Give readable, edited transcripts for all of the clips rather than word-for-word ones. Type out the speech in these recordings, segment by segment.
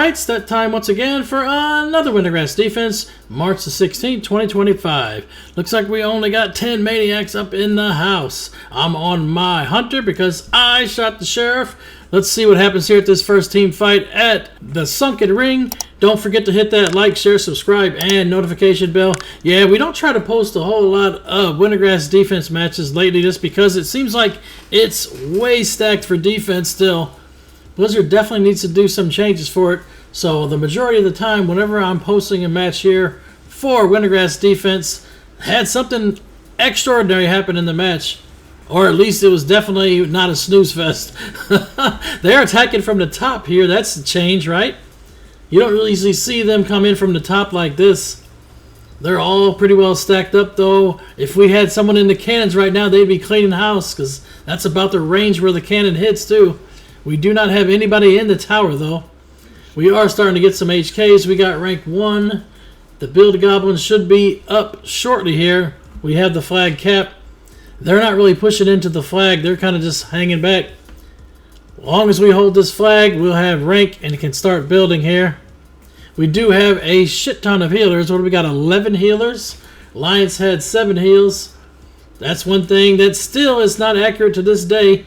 Alright, it's that time once again for another Wintergrass Defense, March the 16th, 2025. Looks like we only got 10 Maniacs up in the house. I'm on my Hunter because I shot the Sheriff. Let's see what happens here at this first team fight at the Sunken Ring. Don't forget to hit that like, share, subscribe, and notification bell. Yeah, we don't try to post a whole lot of Wintergrass Defense matches lately just because it seems like it's way stacked for defense still. Blizzard definitely needs to do some changes for it. So the majority of the time, whenever I'm posting a match here for Wintergrass Defense, had something extraordinary happen in the match. Or at least it was definitely not a snooze fest. They're attacking from the top here. That's a change, right? You don't really usually see them come in from the top like this. They're all pretty well stacked up, though. If we had someone in the cannons right now, they'd be cleaning house, because that's about the range where the cannon hits, too. We do not have anybody in the tower, though. We are starting to get some HKs. We got rank 1. The Build Goblins should be up shortly here. We have the flag cap. They're not really pushing into the flag. They're kind of just hanging back. As long as we hold this flag, we'll have rank and can start building here. We do have a shit ton of healers. What do we got? 11 healers. Alliance had 7 heals. That's one thing that still is not accurate to this day.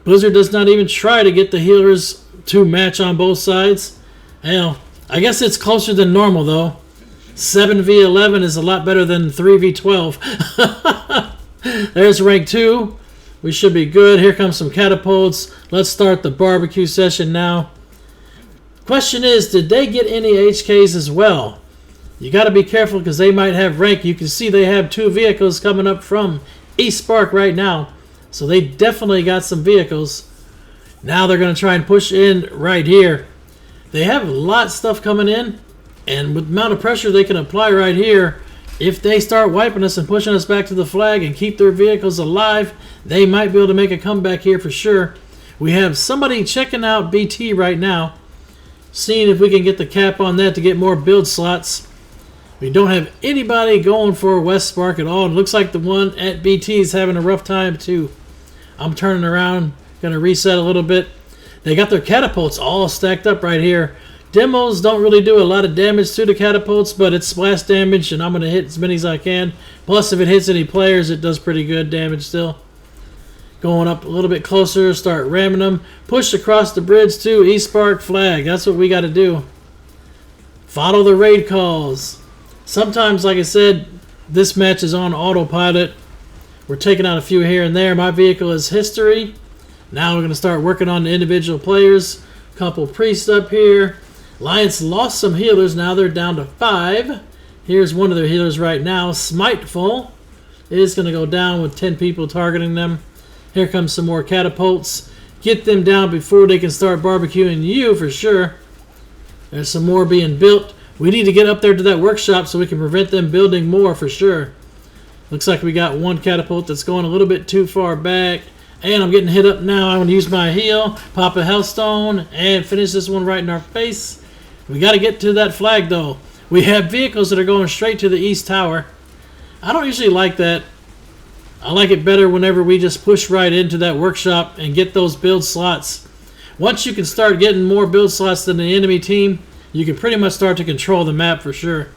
Blizzard does not even try to get the healers to match on both sides. Hell, I guess it's closer than normal, though. 7v11 is a lot better than 3v12. There's rank 2. We should be good. Here comes some catapults. Let's start the barbecue session now. Question is, did they get any HKs as well? You got to be careful because they might have rank. You can see they have 2 vehicles coming up from East Spark right now. So they definitely got some vehicles. Now they're going to try and push in right here. They have a lot of stuff coming in. And with the amount of pressure they can apply right here, if they start wiping us and pushing us back to the flag and keep their vehicles alive, they might be able to make a comeback here for sure. We have somebody checking out BT right now, seeing if we can get the cap on that to get more build slots. We don't have anybody going for West Spark at all. It looks like the one at BT is having a rough time too. I'm turning around, going to reset a little bit. They got their catapults all stacked up right here. Demos don't really do a lot of damage to the catapults, but it's splash damage, and I'm going to hit as many as I can. Plus, if it hits any players, it does pretty good damage still. Going up a little bit closer, start ramming them. Push across the bridge to East Spark flag. That's what we got to do. Follow the raid calls. Sometimes, like I said, this match is on autopilot. We're taking out a few here and there. My vehicle is history. Now we're going to start working on the individual players. Couple priests up here. Alliance lost some healers. Now they're down to 5. Here's one of their healers right now. Smiteful is going to go down with 10 people targeting them. Here comes some more catapults. Get them down before they can start barbecuing you for sure. There's some more being built. We need to get up there to that workshop so we can prevent them building more for sure. Looks like we got one catapult that's going a little bit too far back. And I'm getting hit up now. I'm going to use my heal, pop a Hellstone, and finish this one right in our face. We got to get to that flag, though. We have vehicles that are going straight to the East Tower. I don't usually like that. I like it better whenever we just push right into that workshop and get those build slots. Once you can start getting more build slots than the enemy team, you can pretty much start to control the map for sure.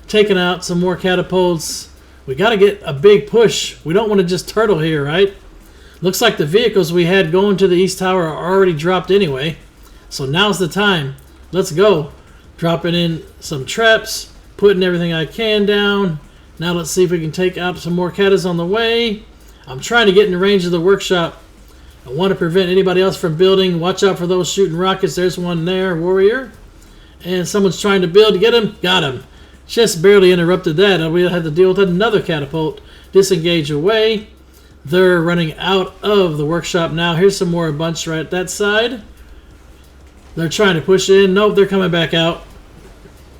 Taking out some more catapults. We got to get a big push. We don't want to just turtle here, right? Looks like the vehicles we had going to the East Tower are already dropped anyway. So now's the time. Let's go. Dropping in some traps. Putting everything I can down. Now let's see if we can take out some more cattas on the way. I'm trying to get in range of the workshop. I want to prevent anybody else from building. Watch out for those shooting rockets. There's one there, warrior. And someone's trying to build. Get him. Got him. Just barely interrupted that. And we'll have to deal with another catapult. Disengage away. They're running out of the workshop now. Here's some more bunch right at that side. They're trying to push in. Nope, they're coming back out.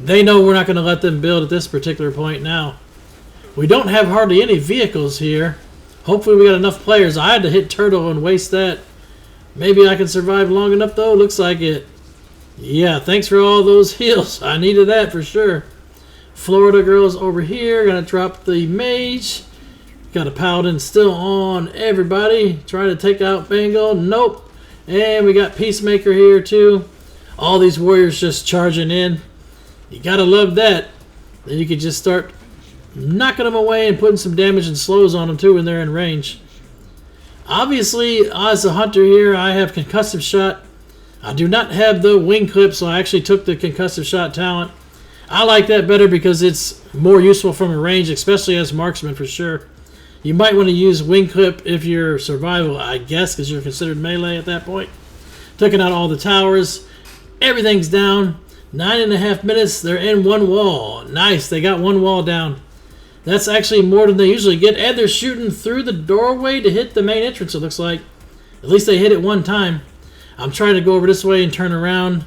They know we're not going to let them build at this particular point now. We don't have hardly any vehicles here. Hopefully we got enough players. I had to hit turtle and waste that. Maybe I can survive long enough, though. Looks like it. Yeah, thanks for all those heals. I needed that for sure. Florida girls over here. Going to drop the mage. Got a paladin still on everybody. Trying to take out Bengal. Nope. And we got Peacemaker here too. All these warriors just charging in. You gotta love that. Then you could just start knocking them away and putting some damage and slows on them too when they're in range. Obviously, as a hunter here, I have concussive shot. I do not have the wing clip, so I actually took the concussive shot talent. I like that better because it's more useful from a range, especially as marksman for sure. You might want to use wing clip if you're survival, I guess, because you're considered melee at that point. Taking out all the towers. Everything's down. 9.5 minutes. They're in one wall. Nice. They got one wall down. That's actually more than they usually get. And they're shooting through the doorway to hit the main entrance, it looks like. At least they hit it one time. I'm trying to go over this way and turn around.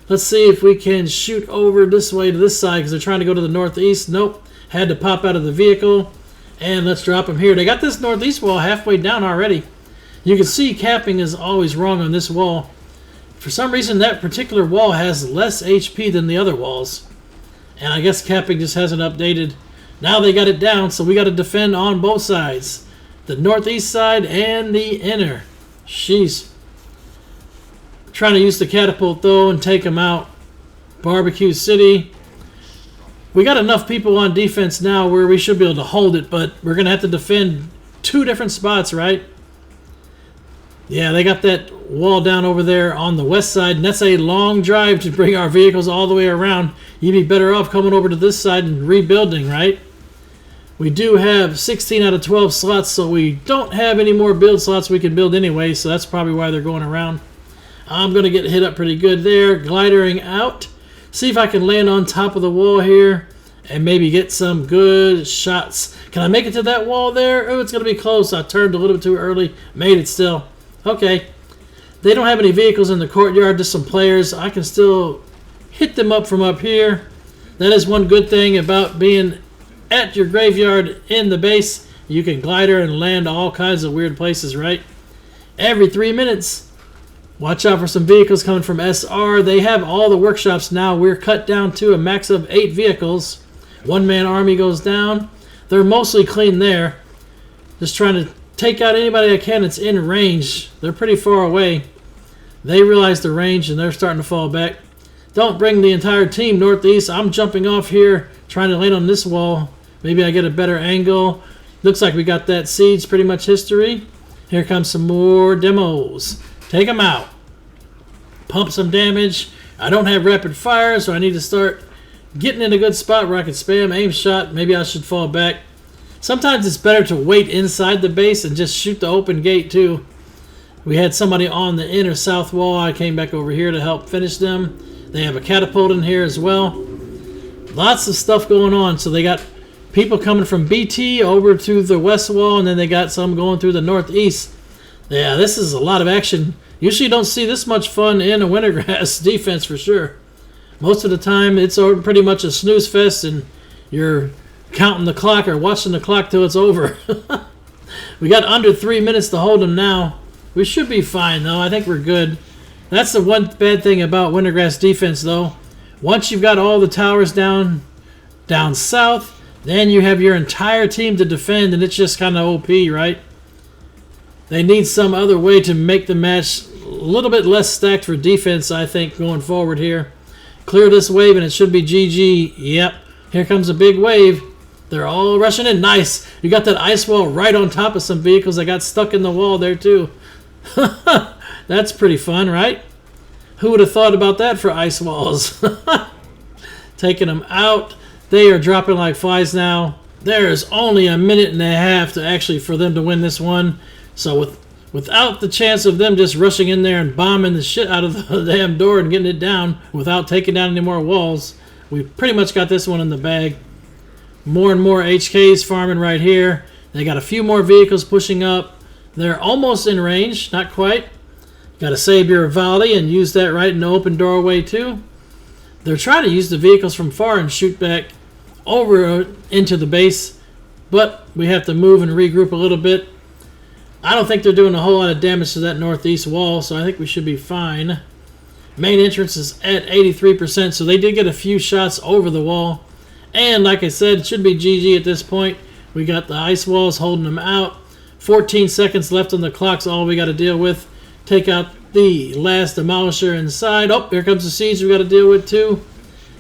Let's see if we can shoot over this way to this side because they're trying to go to the northeast. Nope. Had to pop out of the vehicle. And let's drop them here. They got this northeast wall halfway down already. You can see capping is always wrong on this wall. For some reason, that particular wall has less HP than the other walls. And I guess capping just hasn't updated. Now they got it down, so we got to defend on both sides. The northeast side and the inner. Jeez. Trying to use the catapult, though, and take them out. Barbecue City. We got enough people on defense now where we should be able to hold it, but we're going to have to defend two different spots, right? Yeah, they got that wall down over there on the west side, and that's a long drive to bring our vehicles all the way around. You'd be better off coming over to this side and rebuilding, right? We do have 16 out of 12 slots, so we don't have any more build slots we can build anyway, so that's probably why they're going around. I'm going to get hit up pretty good there, glidering out. See if I can land on top of the wall here and maybe get some good shots. Can I make it to that wall there? Oh, it's going to be close. I turned a little bit too early. Made it still. Okay. They don't have any vehicles in the courtyard, just some players. I can still hit them up from up here. That is one good thing about being at your graveyard in the base. You can glider and land all kinds of weird places, right? Every 3 minutes. Watch out for some vehicles coming from SR. They have all the workshops now. We're cut down to a max of 8 vehicles. One-man army goes down. They're mostly clean there. Just trying to take out anybody I can that's in range. They're pretty far away. They realize the range and they're starting to fall back. Don't bring the entire team northeast. I'm jumping off here, trying to land on this wall. Maybe I get a better angle. Looks like we got that siege pretty much history. Here comes some more demos. Take them out. Pump some damage. I don't have rapid fire, so I need to start getting in a good spot where I can spam aim shot. Maybe I should fall back. Sometimes it's better to wait inside the base and just shoot the open gate too. We had somebody on the inner south wall. I came back over here to help finish them. They have a catapult in here as well. Lots of stuff going on. So they got people coming from BT over to the west wall, and then they got some going through the northeast. Yeah, this is a lot of action. Usually don't see this much fun in a Wintergrass defense for sure. Most of the time it's pretty much a snooze fest and you're counting the clock or watching the clock till it's over. We got under 3 minutes to hold them now. We should be fine though. I think we're good. That's the one bad thing about Wintergrass defense though. Once you've got all the towers down south, then you have your entire team to defend and it's just kind of OP, right? They need some other way to make the match a little bit less stacked for defense, I think, going forward here. Clear this wave, and it should be GG. Yep. Here comes a big wave. They're all rushing in. Nice. You got that ice wall right on top of some vehicles that got stuck in the wall there, too. That's pretty fun, right? Who would have thought about that for ice walls? Taking them out. They are dropping like flies now. There's only a minute and a half for them to win this one. So without the chance of them just rushing in there and bombing the shit out of the damn door and getting it down without taking down any more walls, we pretty much got this one in the bag. More and more HKs farming right here. They got a few more vehicles pushing up. They're almost in range, not quite. Got to save your volley and use that right in the open doorway too. They're trying to use the vehicles from far and shoot back over into the base, but we have to move and regroup a little bit. I don't think they're doing a whole lot of damage to that northeast wall, so I think we should be fine. Main entrance is at 83%, so they did get a few shots over the wall. And like I said, it should be GG at this point. We got the ice walls holding them out. 14 seconds left on the clock's all we got to deal with. Take out the last demolisher inside. Oh, here comes the siege we got to deal with too.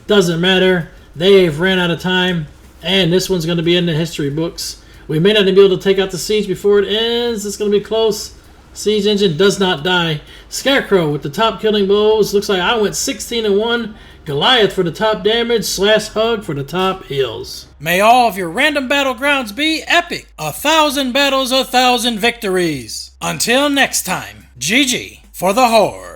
Doesn't matter. They've ran out of time. And this one's going to be in the history books. We may not be able to take out the siege before it ends. It's going to be close. Siege engine does not die. Scarecrow with the top killing blows. Looks like I went 16-1. Goliath for the top damage. Slash Hug for the top heals. May all of your random battlegrounds be epic. 1,000 battles, 1,000 victories. Until next time, GG for the Horde.